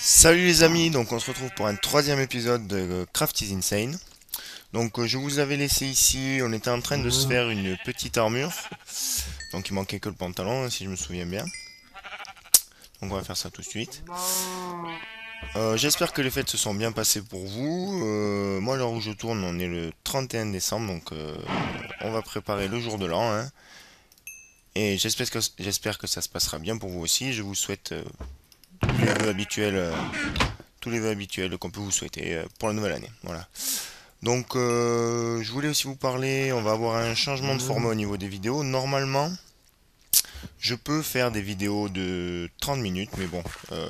Salut les amis, donc on se retrouve pour un troisième épisode de Craft is Insane. Donc je vous avais laissé ici, on était en train de se faire une petite armure. Donc il manquait que le pantalon, si je me souviens bien. Donc on va faire ça tout de suite. J'espère que les fêtes se sont bien passées pour vous. Moi, à l'heure où je tourne, on est le 31 décembre, donc on va préparer le jour de l'an, hein. Et j'espère que ça se passera bien pour vous aussi. Je vous souhaite tous les vœux habituels qu'on peut vous souhaiter pour la nouvelle année. Voilà. Donc, je voulais aussi vous parler, on va avoir un changement de format au niveau des vidéos. Normalement, je peux faire des vidéos de 30 minutes, mais bon,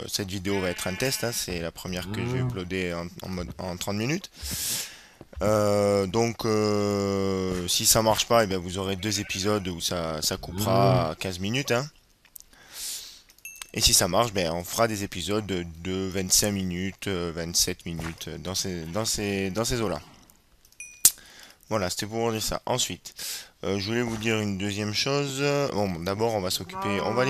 cette vidéo va être un test, hein, c'est la première que je vais uploader en 30 minutes. Donc, si ça marche pas, eh bien, vous aurez deux épisodes où ça coupera à 15 minutes, hein. Et si ça marche, ben, on fera des épisodes de 25 minutes, 27 minutes, dans ces eaux-là. Voilà, c'était pour vous dire ça. Ensuite, je voulais vous dire une deuxième chose. Bon, d'abord, on va s'occuper, on va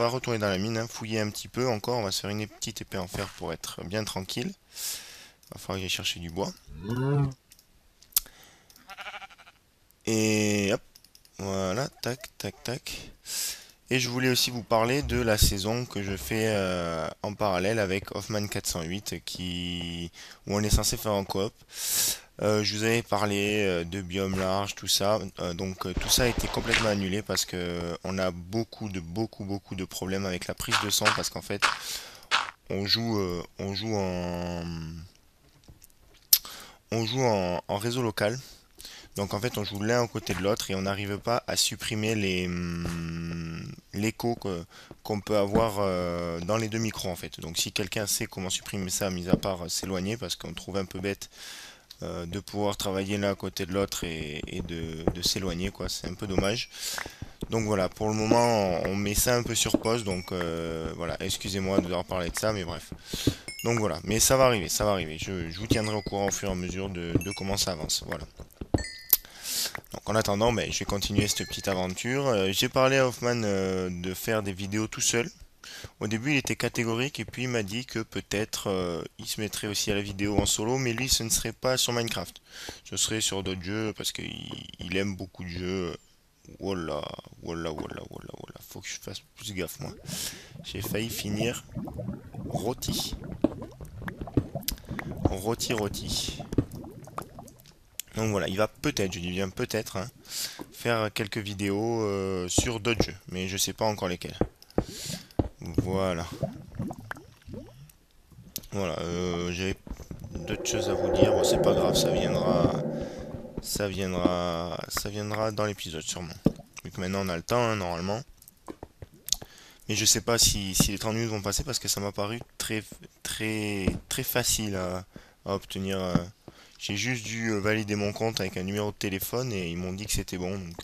retourner dans la mine, hein, fouiller un petit peu encore. On va se faire une petite épée en fer pour être bien tranquille. Il va falloir que j'aille chercher du bois. Et hop, voilà, tac, tac, tac. Et je voulais aussi vous parler de la saison que je fais en parallèle avec Hoffman 408, où on est censé faire en coop. Je vous avais parlé de biome large, tout ça. Donc tout ça a été complètement annulé parce que on a beaucoup de problèmes avec la prise de son parce qu'en fait on joue en réseau local. Donc en fait on joue l'un à côté de l'autre et on n'arrive pas à supprimer l'écho qu'on peut avoir dans les deux micros en fait. Donc si quelqu'un sait comment supprimer ça, mis à part s'éloigner parce qu'on trouve un peu bête de pouvoir travailler l'un à côté de l'autre et de s'éloigner quoi, c'est un peu dommage. Donc voilà, pour le moment on met ça un peu sur pause, donc voilà, excusez-moi de devoir parler de ça, mais bref. Donc voilà, mais ça va arriver, ça va arriver. Je vous tiendrai au courant au fur et à mesure de comment ça avance. Voilà. Donc en attendant, ben, je vais continuer cette petite aventure. J'ai parlé à Hoffman de faire des vidéos tout seul. Au début, il était catégorique et puis il m'a dit que peut-être il se mettrait aussi à la vidéo en solo, mais lui, ce ne serait pas sur Minecraft. Ce serait sur d'autres jeux parce qu'il aime beaucoup de jeux. Voilà, voilà, voilà, voilà, voilà. Faut que je fasse plus gaffe, moi. J'ai failli finir rôti. Rôti, rôti. Donc voilà, il va peut-être, je dis bien peut-être, hein, faire quelques vidéos sur d'autres jeux, mais je sais pas encore lesquels. Voilà. Voilà, j'avais d'autres choses à vous dire. Bon, c'est pas grave, ça viendra dans l'épisode sûrement. Vu que maintenant on a le temps, hein, normalement. Mais je sais pas si les 30 minutes vont passer parce que ça m'a paru très, très, très facile à obtenir. J'ai juste dû valider mon compte avec un numéro de téléphone et ils m'ont dit que c'était bon. Donc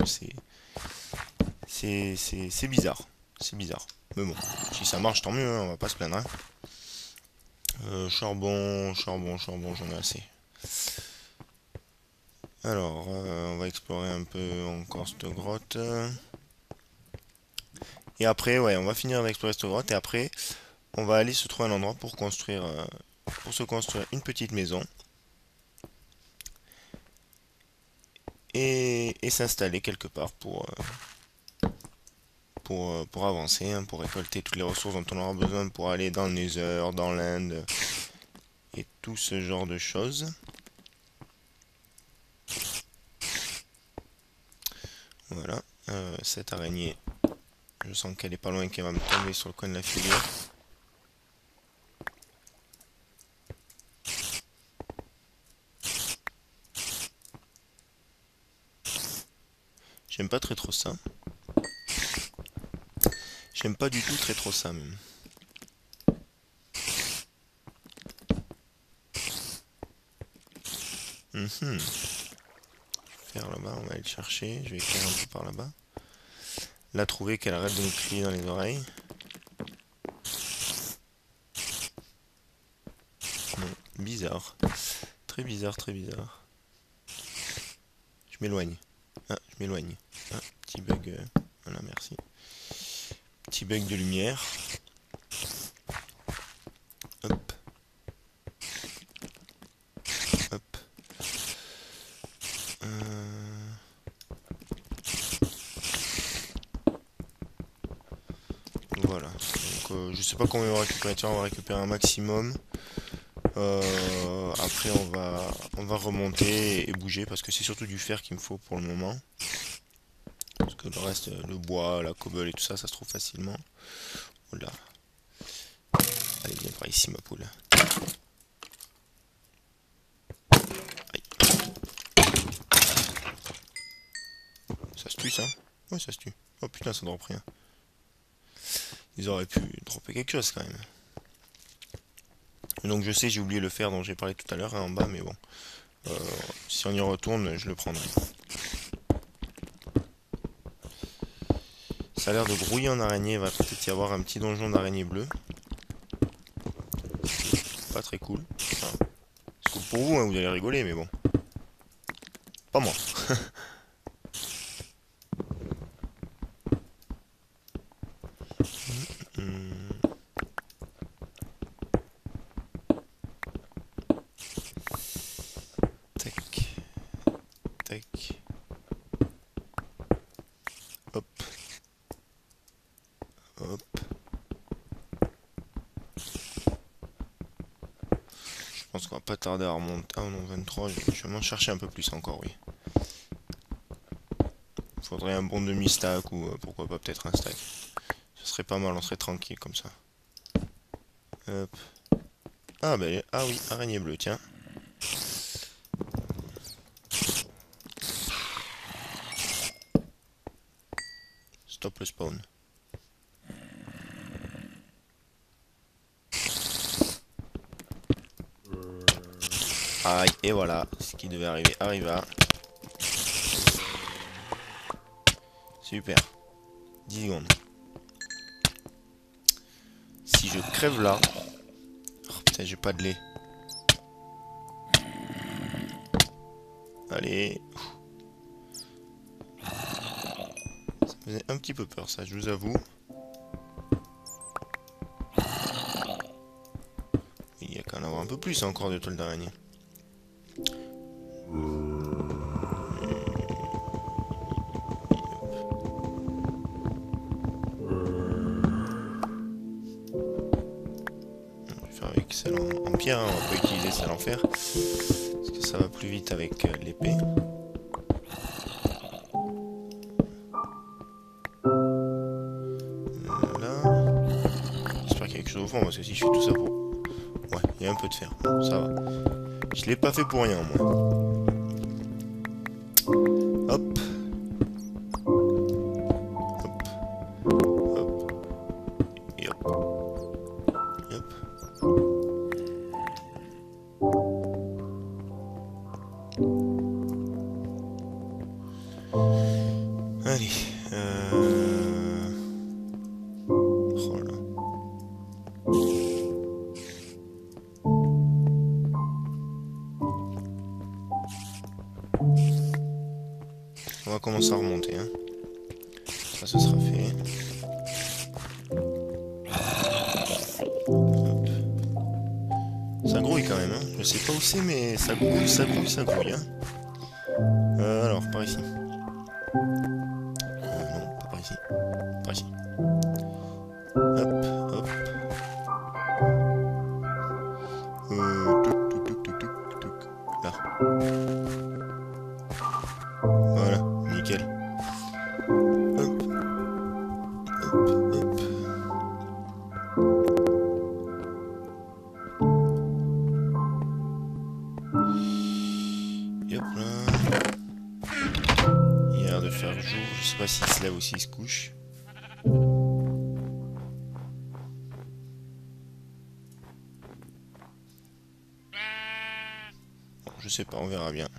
c'est bizarre. C'est bizarre. Mais bon, si ça marche, tant mieux, hein, on va pas se plaindre, hein. Charbon, charbon, charbon, j'en ai assez. Alors, on va explorer un peu encore cette grotte. Et après, ouais, on va finir d'explorer cette grotte. Et après, on va aller se trouver un endroit pour se construire une petite maison. Et s'installer quelque part pour avancer, hein, pour récolter toutes les ressources dont on aura besoin pour aller dans le Nether, dans l'Inde et tout ce genre de choses. Voilà. Cette araignée, je sens qu'elle est pas loin, qu'elle va me tomber sur le coin de la figure. J'aime pas très trop ça. J'aime pas du tout très trop ça même. Mhm. Faire là-bas, on va aller le chercher. Je vais écrire un peu par là-bas. La trouver, qu'elle arrête de me crier dans les oreilles. Non, bizarre. Très bizarre, très bizarre. Je m'éloigne. Ah, je m'éloigne. Ah, petit bug. Voilà, merci. Petit bug de lumière. Donc je sais pas combien on va récupérer. Tiens, on va récupérer un maximum. Après on va remonter et bouger parce que c'est surtout du fer qu'il me faut pour le moment. Parce que le reste, le bois, la cobble et tout ça, ça se trouve facilement. Oula. Allez, viens par ici ma poule. Aïe. Ça se tue ça? Ouais, ça se tue. Oh putain, ça drop rien. Ils auraient pu dropper quelque chose quand même. Donc je sais, j'ai oublié le fer dont j'ai parlé tout à l'heure hein, en bas, mais bon. Si on y retourne, je le prendrai. Ça a l'air de grouiller en araignée, il va peut-être y avoir un petit donjon d'araignée bleue. Pas très cool. Enfin, c'est cool pour vous, hein, vous allez rigoler, mais bon. Pas moi. Tac. Tac. Hop. Hop. Je pense qu'on va pas tarder à remonter. Ah non, 23, je vais m'en chercher un peu plus encore, oui. Faudrait un bon demi-stack ou pourquoi pas peut-être un stack. Ce serait pas mal, on serait tranquille comme ça. Hop. Ah bah ah oui, araignée bleue, tiens. Stop le spawn. Aïe, et voilà, ce qui devait arriver arriva. Super. 10 secondes. Si je crève là... Oh putain, j'ai pas de lait. Allez. Ça me faisait un petit peu peur ça, je vous avoue. Il y a qu'à en avoir un peu plus encore de toiles d'araignée. Avec celle en pierre, hein, on peut utiliser celle en fer parce que ça va plus vite avec l'épée. Là, j'espère qu'il y a quelque chose au fond parce que si je fais tout ça pour... Ouais, il y a un peu de fer, bon, ça va. Je l'ai pas fait pour rien moi. Hop. Hop. Hop. Et hop. Et hop. Allez. Oh là. On va commencer à remonter. Hein. Ça, ce sera fait. Hop. Ça grouille quand même. Hein. Je sais pas où c'est, mais ça grouille, ça grouille, ça grouille. Hein. Alors, par ici. Non, pas par ici. Par ici. Hop, hop. Touc, touc, touc, touc, touc, touc. Là. Voilà, nickel. Hop, hop, hop. Et hop là. Il a l'air de faire jour. Je sais pas s'il se lève ou s'il se couche. Bon, je sais pas, on verra bien.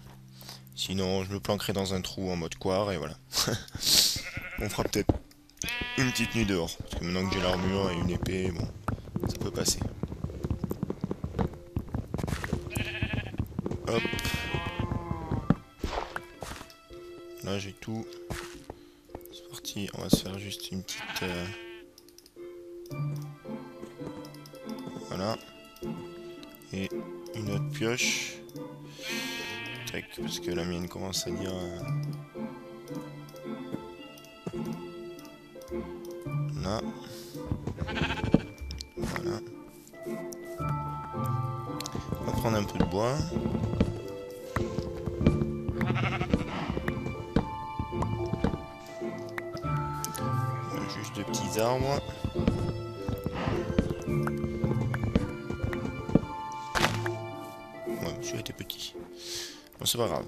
Sinon, je me planquerai dans un trou en mode quar et voilà. On fera peut-être une petite nuit dehors. Parce que maintenant que j'ai l'armure et une épée, bon, ça peut passer. Hop. Là, j'ai tout. C'est parti. On va se faire juste une petite... Voilà. Et une autre pioche. Tac, parce que la mienne commence à dire... Là. Voilà. On va prendre un peu de bois. Juste de petits arbres. Ouais, celui-là était petit. Bon, c'est pas grave.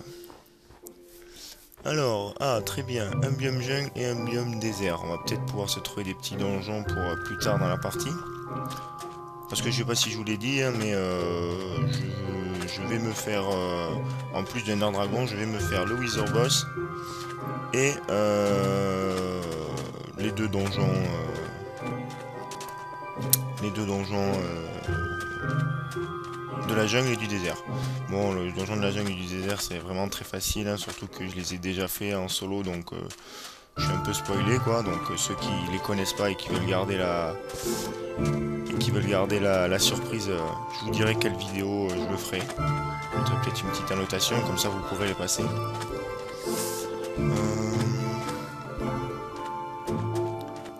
Alors, ah, très bien. Un biome jungle et un biome désert. On va peut-être pouvoir se trouver des petits donjons pour plus tard dans la partie. Parce que je sais pas si je vous l'ai dit, hein, mais je vais me faire, en plus d'un dragon, je vais me faire le Wither Boss et les deux donjons, de la jungle et du désert. Bon, le donjon de la jungle et du désert, c'est vraiment très facile, hein, surtout que je les ai déjà fait en solo, donc je suis un peu spoilé, quoi. Donc ceux qui les connaissent pas et qui veulent garder la surprise, je vous dirai quelle vidéo je le ferai. Je mettrai peut-être une petite annotation, comme ça vous pourrez les passer.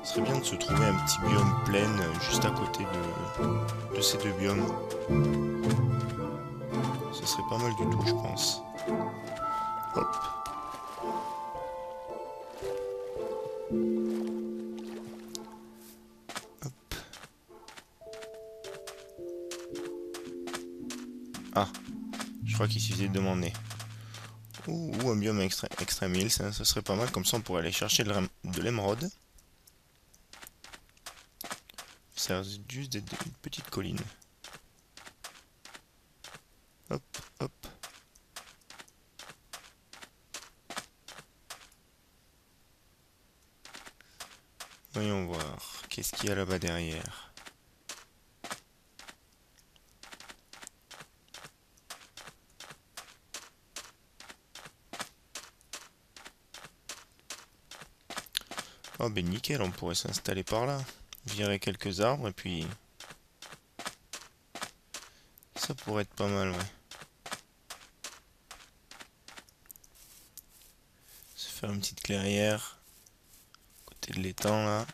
Ce serait bien de se trouver un petit biome plein juste à côté de ces deux biomes. Ce serait pas mal du tout, je pense. Hop. Hop. Ah, je crois qu'il suffisait de demander. Ou un biome extrême île, ça serait pas mal, comme ça on pourrait aller chercher de l'émeraude. Ça a juste d'être une petite colline. Hop, hop. Voyons voir, qu'est-ce qu'il y a là-bas derrière? Oh ben nickel, on pourrait s'installer par là. Virer quelques arbres et puis... ça pourrait être pas mal, ouais. Se faire une petite clairière. À côté de l'étang là.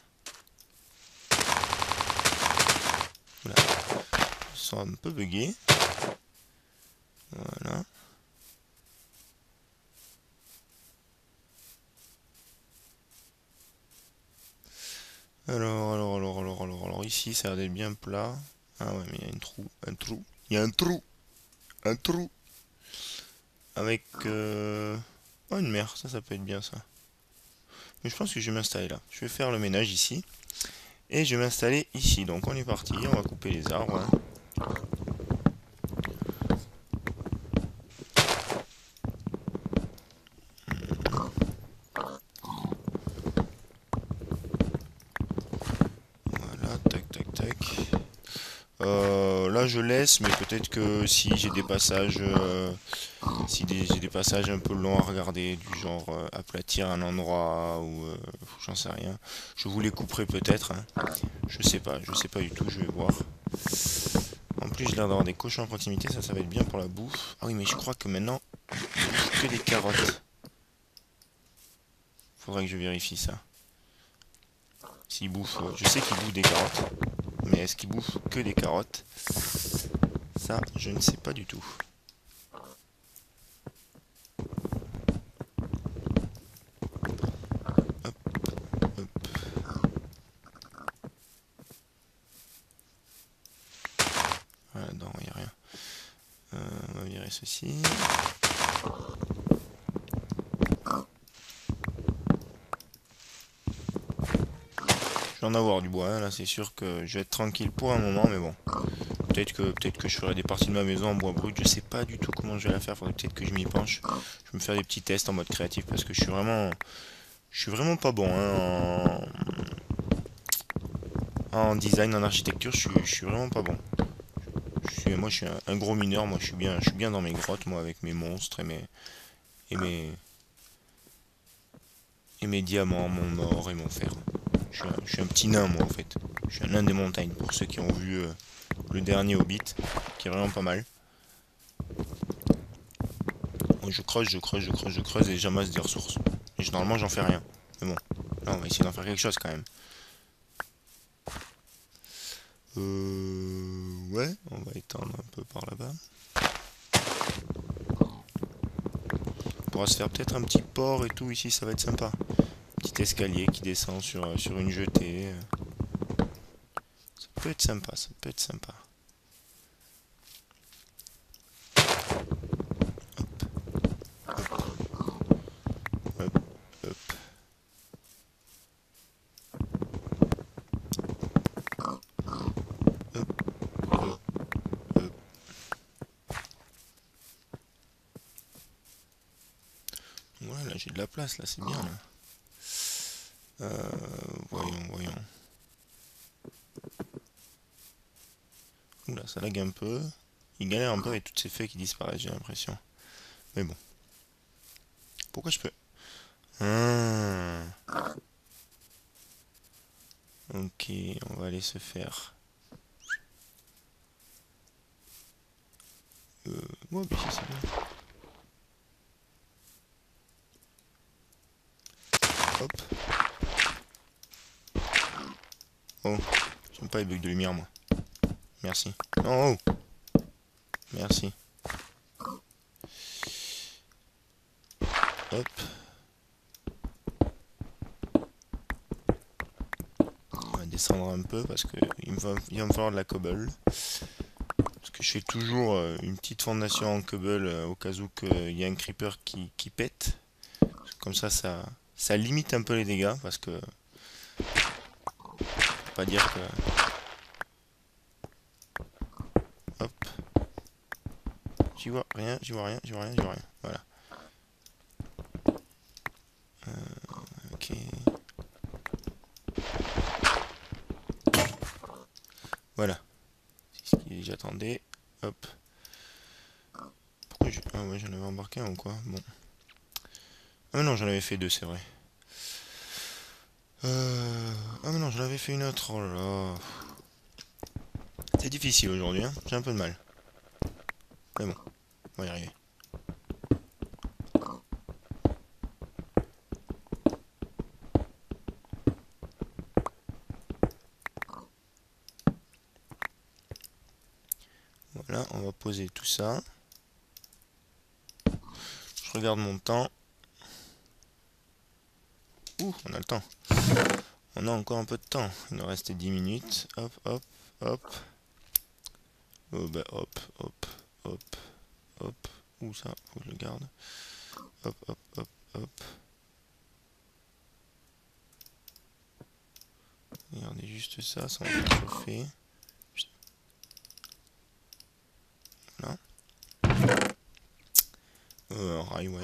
Voilà. Ils sont un peu buggés. Voilà. Alors, ici ça a l'air d'être bien plat. Ah ouais, mais il y a il y a un trou. Avec oh, une mer, ça peut être bien ça. Mais je pense que je vais m'installer là. Je vais faire le ménage ici. Et je vais m'installer ici. Donc on est parti, on va couper les arbres. Hein. Voilà, tac, tac, tac. Là je laisse, mais peut-être que si j'ai des passages, j'ai des passages un peu longs à regarder, du genre aplatir un endroit ou j'en sais rien, je vous les couperai peut-être. Hein. Je sais pas du tout, je vais voir. En plus j'ai l'air d'avoir des cochons en proximité, ça va être bien pour la bouffe. Ah oui, mais je crois que maintenant, ils bouffent que des carottes. Faudrait que je vérifie ça. S'ils bouffent, je sais qu'ils bouffent des carottes. Mais est-ce qu'ils bouffent que des carottes? Ça, je ne sais pas du tout. Hop, hop. Voilà, non, il n'y a rien. On va virer ceci. Je vais en avoir du bois, hein. Là c'est sûr que je vais être tranquille pour un moment, mais bon. Peut-être que je ferai des parties de ma maison en bois brut, je sais pas du tout comment je vais la faire, faudrait peut-être que je m'y penche. Je vais me faire des petits tests en mode créatif parce que je suis vraiment pas bon hein, en design, en architecture, je suis vraiment pas bon. Moi je suis un gros mineur, moi je suis bien dans mes grottes, moi avec mes monstres et mes, et mes diamants, mon or et mon fer. Je suis un petit nain moi en fait. Je suis un nain des montagnes pour ceux qui ont vu le dernier Hobbit, qui est vraiment pas mal. Moi, je creuse et j'amasse des ressources. Et normalement j'en fais rien. Mais bon, là on va essayer d'en faire quelque chose quand même. Ouais, on va étendre un peu par là-bas. On pourra se faire peut-être un petit port et tout ici, ça va être sympa. Petit escalier qui descend sur une jetée. Ça peut être sympa, ça peut être sympa. Hop, hop. Hop. Voilà, j'ai de la place là, c'est bien là. Voyons. Oula, ça lag un peu. Il galère un peu avec toutes ces feuilles qui disparaissent, j'ai l'impression. Mais bon. Pourquoi je peux... Ah. Ok, on va aller se faire... Ouais, mais si, c'est bien. Hop. Oh, j'aime pas les bugs de lumière, moi. Merci. Non, oh. Merci. Hop. On va descendre un peu parce que il va me falloir de la cobble. Parce que je fais toujours une petite fondation en cobble au cas où il y a un creeper qui pète. Comme ça limite un peu les dégâts parce que... Faut pas dire que... Hop. J'y vois rien, j'y vois rien, j'y vois rien, j'y vois rien. Voilà. Ok. Voilà. C'est ce que j'attendais. Hop. Pourquoi Ah ouais, j'en avais embarqué un ou quoi? Bon. Ah mais non, j'en avais fait deux, c'est vrai. Ah mais non, j'en avais fait une autre. Oh là là. C'est difficile aujourd'hui, hein. J'ai un peu de mal. Mais bon, on va y arriver. Voilà, on va poser tout ça. Je regarde mon temps. Ouh, on a le temps. On a encore un peu de temps. Il nous reste 10 minutes. Hop, hop, hop. Oh bah hop. Hop. Où ça? Faut que je le garde. Hop. Regardez juste ça, ça va faire chauffer. Voilà. Rail, ouais.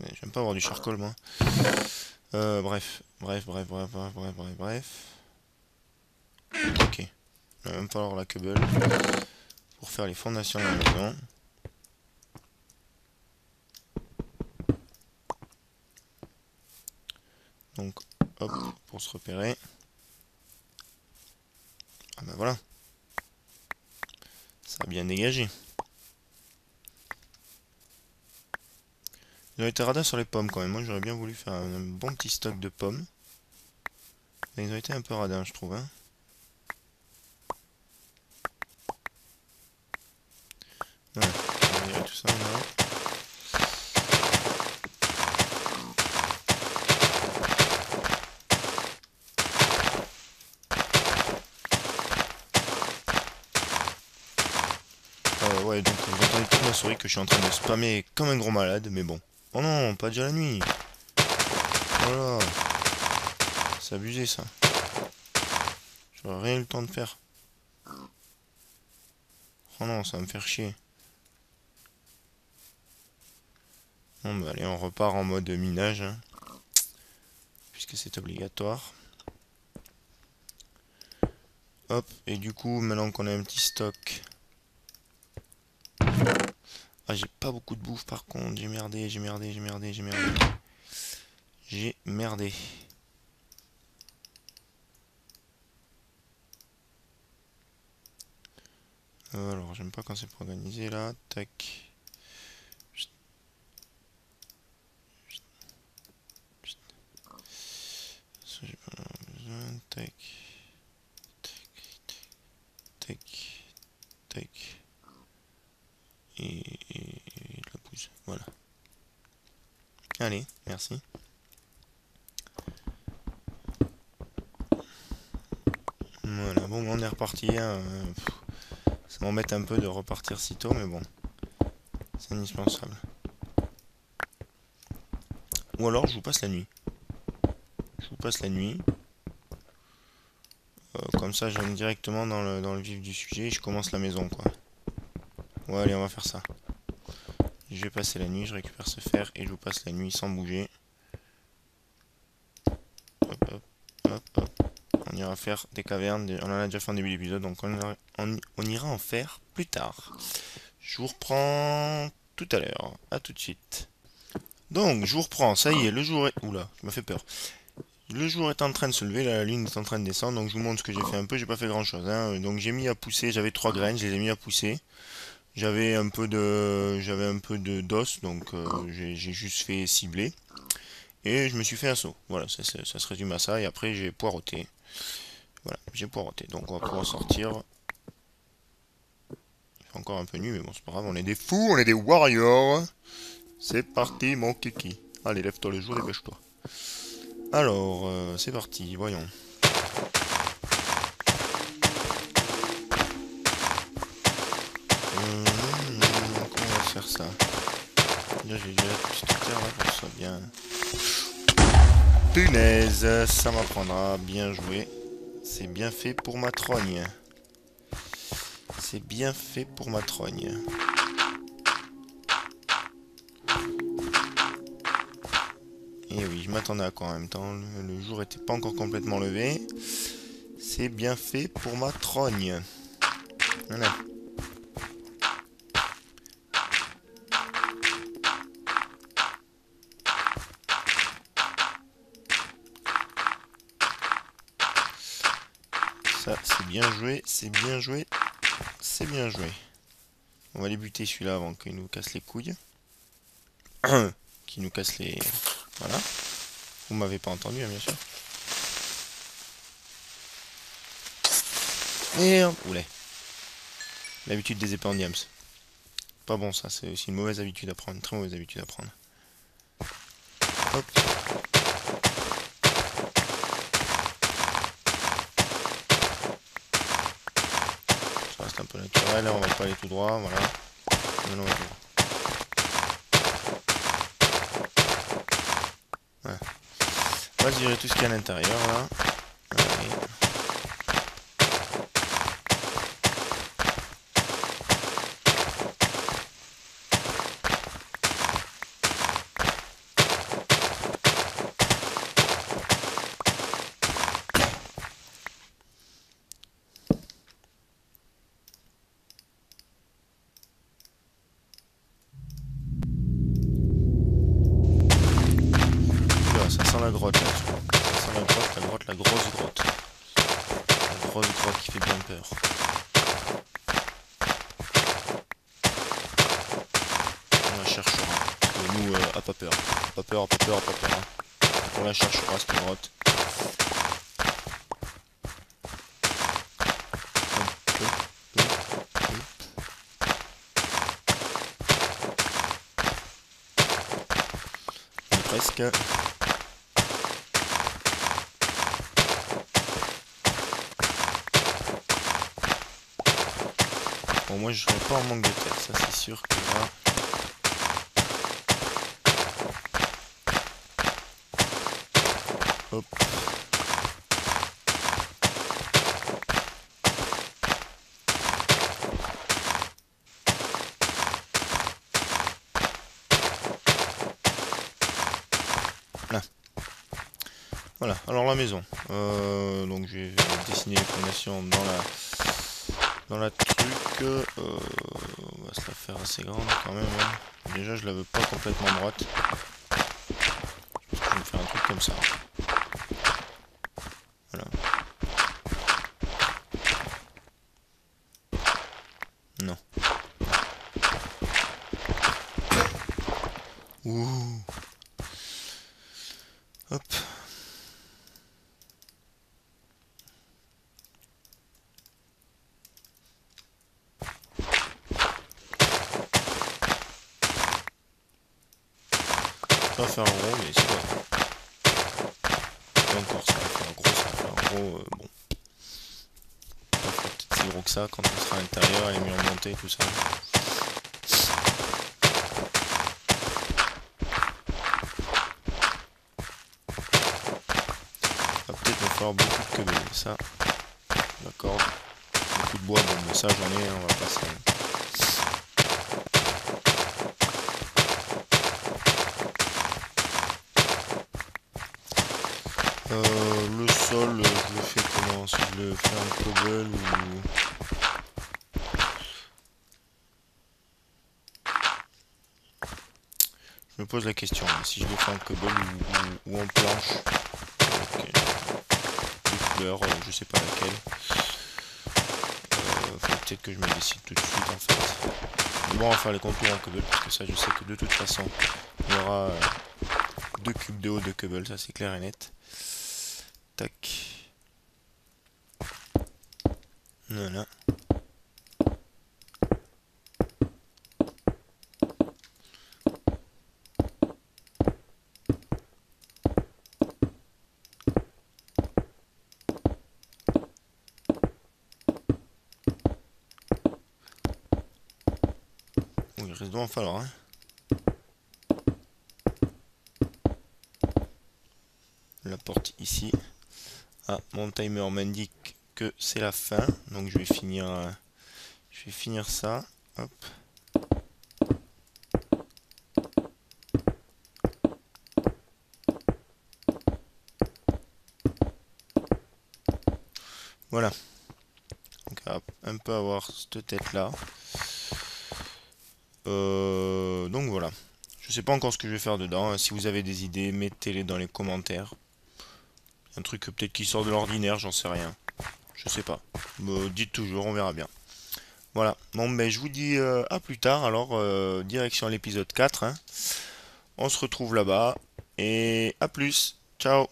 Mais j'aime pas avoir du charcoal, moi. Bref. Ok. Il va même falloir la cobble pour faire les fondations de la maison. Donc, hop, pour se repérer. Ah bah voilà. Ça a bien dégagé. Ils ont été radins sur les pommes quand même. Moi j'aurais bien voulu faire un bon petit stock de pommes. Mais ils ont été un peu radins, je trouve. Hein. Voilà. On va virer tout ça là. Ouais, donc vous entendez toute ma souris que je suis en train de spammer comme un gros malade, mais bon. Oh non, pas déjà la nuit. Voilà. C'est abusé ça. J'aurais rien eu le temps de faire. Oh non, ça va me faire chier. Bon bah allez, on repart en mode minage. Hein, puisque c'est obligatoire. Hop, et du coup, maintenant qu'on a un petit stock. Ah, j'ai pas beaucoup de bouffe par contre. J'ai merdé. J'ai merdé. Alors, j'aime pas quand c'est pas organisé là. Tac. tac, tac, tac, et la pousse, voilà. Allez, merci. Voilà, bon, on est reparti, hein. Ça m'embête un peu de repartir si tôt, mais bon, c'est indispensable. Ou alors, je vous passe la nuit. Je vous passe la nuit. Comme ça, j'aime directement dans le vif du sujet et je commence la maison, quoi. Ouais, allez, on va faire ça. Je vais passer la nuit, je récupère ce fer et je vous passe la nuit sans bouger. Hop, hop, hop, hop. On ira faire des cavernes, on en a déjà fait en début d'épisode, donc on ira en faire plus tard. Je vous reprends tout à l'heure, à tout de suite. Donc, je vous reprends, ça y est, le jour est... Oula, ça m'a fait peur. Le jour est en train de se lever, la lune est en train de descendre, donc je vous montre ce que j'ai fait un peu, j'ai pas fait grand chose, hein. Donc j'ai mis à pousser, j'avais 3 graines, je les ai mis à pousser. J'avais un peu de d'os, donc j'ai juste fait cibler. Et je me suis fait un saut. Voilà, ça se résume à ça. Et après j'ai poireauté. Voilà, j'ai poireauté. Donc on va pouvoir sortir. Il fait encore un peu nu, mais bon, c'est pas grave, on est des fous, on est des warriors. C'est parti, mon kiki. Allez, lève-toi le jour, dépêche-toi. Alors, c'est parti, voyons. Comment on va faire ça? Là, j'ai déjà la petite terre là pour que ce soit bien. Punaise, ça m'apprendra. Bien joué. C'est bien fait pour ma trogne. C'est bien fait pour ma trogne. Et oui, je m'attendais à quoi en même temps? Le jour était pas encore complètement levé. C'est bien fait pour ma trogne. Voilà. Ça, c'est bien joué, c'est bien joué, c'est bien joué. On va les buter celui-là avant qu'il nous casse les couilles. Qu'il nous casse les... Voilà. Vous m'avez pas entendu, hein, bien sûr. Merde. Oulé. L'habitude des épées en diams. Pas bon ça, c'est aussi une mauvaise habitude à prendre, une très mauvaise habitude à prendre. Hop. Ça reste un peu naturel, là on va pas aller tout droit, voilà. Maintenant, on va tout droit. Voilà. On va virer tout ce qu'il y a à l'intérieur là. Allez. Ça sent la grotte là. Ça sent la grosse grotte. La grosse grotte qui fait bien peur. On la cherchera. Parce que nous, a pas peur. Pas peur, pas peur, pas peur. Hein. On la cherchera cette grotte. Presque. Bon, moi je serai pas en manque de terre, ça c'est sûr que là. Hop. Là. Voilà, alors la maison. Donc j'ai dessiné les fondations dans la truc. On va se la faire assez grande quand même. Hein. Déjà je la veux pas complètement droite. Je vais me faire un truc comme ça. Voilà. Non. Ouh. Hop. pas faire un rond, mais c'est pas. Et encore, ça va faire gros, ça va faire gros. Bon, pas peut-être si gros que ça quand on sera à l'intérieur, les murs montés, tout ça. Va peut-être me falloir beaucoup de queue, ça. D'accord. Beaucoup de bois, bon, mais ça j'en ai, on va passer. Le sol, je le fais comment? Si je le fais en cobble ou... Je me pose la question, si je le fais en cobble ou en planche. Ok. De couleur, je sais pas laquelle. Faut peut-être que je me décide tout de suite en fait. Mais bon, on va faire les contours en cobble parce que ça je sais que de toute façon il y aura 2 cubes de haut de cobble, ça c'est clair et net. Tac. Voilà. Oui, il risque d'en falloir, hein. La porte ici. Ah, mon timer m'indique que c'est la fin, donc je vais finir ça. Hop. Voilà. Donc, on va un peu avoir cette tête là. Donc voilà. Je sais pas encore ce que je vais faire dedans. Si vous avez des idées, mettez-les dans les commentaires. Un truc peut-être qui sort de l'ordinaire, j'en sais rien. Je sais pas. Dites toujours, on verra bien. Voilà. Bon, ben je vous dis à plus tard. Alors, direction l'épisode 4, hein. On se retrouve là-bas. Et à plus. Ciao.